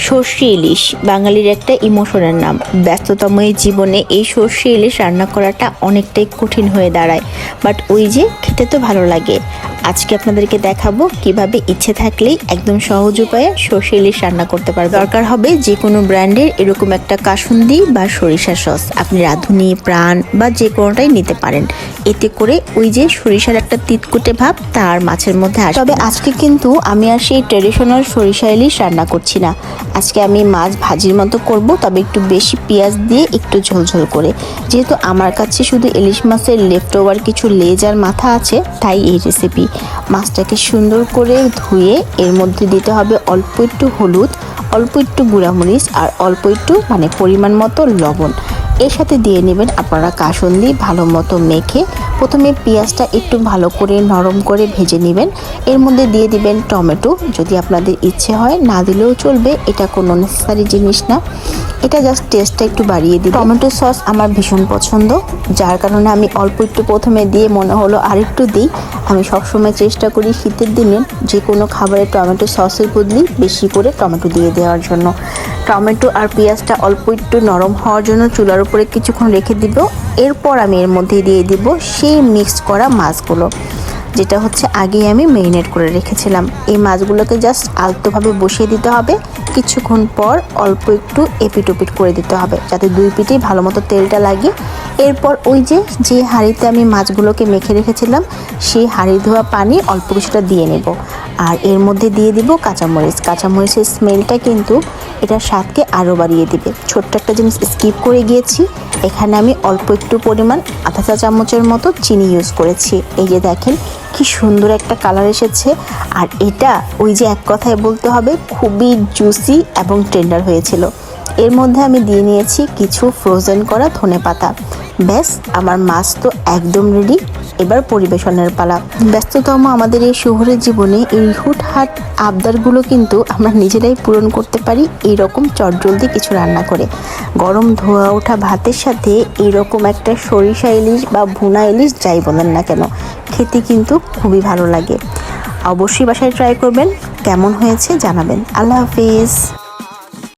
সর্ষে ইলিশ বাঙালির একটা ইমোশনের নাম। ব্যস্ততম এই জীবনে এই সর্ষে ইলিশ রান্না করাটা অনেকটাই কঠিন হয়ে দাঁড়ায়, বাট ওই যে খেতে তো ভালো লাগে। আজকে আপনাদেরকে দেখাবো কিভাবে ইচ্ছে থাকলেই একদম সহজ উপায়ে সর্ষে ইলিশ রান্না করতে পারবেন। দরকার হবে যে কোনো ব্র্যান্ডের এরকম একটা কাসুন্দি বা সরিষার সস। আপনি রাঁধুনি, প্রাণ বা যে কোনোটাই নিতে পারেন। এতে করে ওই যে সরিষার একটা তিতকুটে ভাব তার মাছের মধ্যে আসবে। তবে আজকে কিন্তু আমি আর সেই ট্রেডিশনাল সরিষা ইলিশ রান্না করছি না। আজকে আমি মাছ ভাজির মতো করব, তবে একটু বেশি পেঁয়াজ দিয়ে একটু ঝোলঝোল করে। যেহেতু আমার কাছে শুধু ইলিশ মাছের লেফট ওভার কিছু লেজ আর মাথা আছে, তাই এই রেসিপি। মাছটাকে সুন্দর করে ধুয়ে এর মধ্যে দিতে হবে অল্প একটু হলুদ, অল্প একটু গুঁড়ামরিচ আর অল্প একটু পরিমাণ মতো লবণ। এর সাথে দিয়ে নেবেন আপনারা কাসুন্দি। ভালো মতো মেখে প্রথমে পেঁয়াজটা একটু ভালো করে নরম করে ভেজে নেবেন। এর মধ্যে দিয়ে দিবেন টমেটো, যদি আপনাদের ইচ্ছে হয়, না দিলেও চলবে, এটা কোনো নেসেসারি জিনিস না, এটা জাস্ট টেস্টটা একটু বাড়িয়ে দিই। টমেটো সস আমার ভীষণ পছন্দ, যার কারণে আমি অল্প একটু প্রথমে দিয়ে মনে হলো আরেকটু দিই। আমি সবসময় চেষ্টা করি শীতের দিনে যে কোনো খাবারে টমেটো সসের বদলে বেশি করে টমেটো দিয়ে দেওয়ার জন্য। টমেটো আর পেঁয়াজটা অল্প একটু নরম হওয়ার জন্য চুলার উপরে কিছুক্ষণ রেখে দিব। এরপর আমি এর মধ্যে দিয়ে দিব সেই মিক্সড করা মাছগুলো, যেটা হচ্ছে আগেই আমি ম্যারিনেট করে রেখেছিলাম। এই মাছগুলোকে জাস্ট আলতোভাবে বসিয়ে দিতে হবে। কিছুক্ষণ পর অল্প একটু এপিট ওপিট করে দিতে হবে, যাতে দুই পিঠেই ভালো মতো তেলটা লাগে। এরপর ওই যে হাঁড়িতে আমি মাছগুলোকে মেখে রেখেছিলাম, সেই হাঁড়ি ধোয়া পানি অল্প কিছুটা দিয়ে নেব। আর এর মধ্যে দিয়ে দিব কাঁচামরিচ। কাঁচামরিচের স্মেলটা কিন্তু এটার স্বাদকে আরও বাড়িয়ে দিবে। ছোট্ট একটা জিনিস স্কিপ করে গিয়েছি, এখানে আমি অল্প একটু পরিমাণ আধা চা চামচের মতো চিনি ইউজ করেছি। এই যে দেখেন কি সুন্দর একটা কালার এসেছে। আর এটা ওই যে এক কথায় বলতে হবে খুবই জুসি এবং টেন্ডার হয়েছিল। এর মধ্যে আমি দিয়ে নিয়েছি কিছু ফ্রোজেন করা ধনেপাতা। ব্যাস, আমার মাছ তো একদম রেডি। এবার পরিবেশনের পালা। ব্যস্ততম আমাদের এই শহরের জীবনে এই হুটহাট আবদারগুলো কিন্তু আমরা নিজেরাই পূরণ করতে পারি এইরকম চটজলদি কিছু রান্না করে। গরম ধোয়া ওঠা ভাতের সাথে এইরকম একটা সরিষা ইলিশ বা ভুনা ইলিশ যাই বলেন না কেন, খেতে কিন্তু খুবই ভালো লাগে। অবশ্যই বাসায় ট্রাই করবেন, কেমন হয়েছে জানাবেন। আল্লাহ হাফিজ।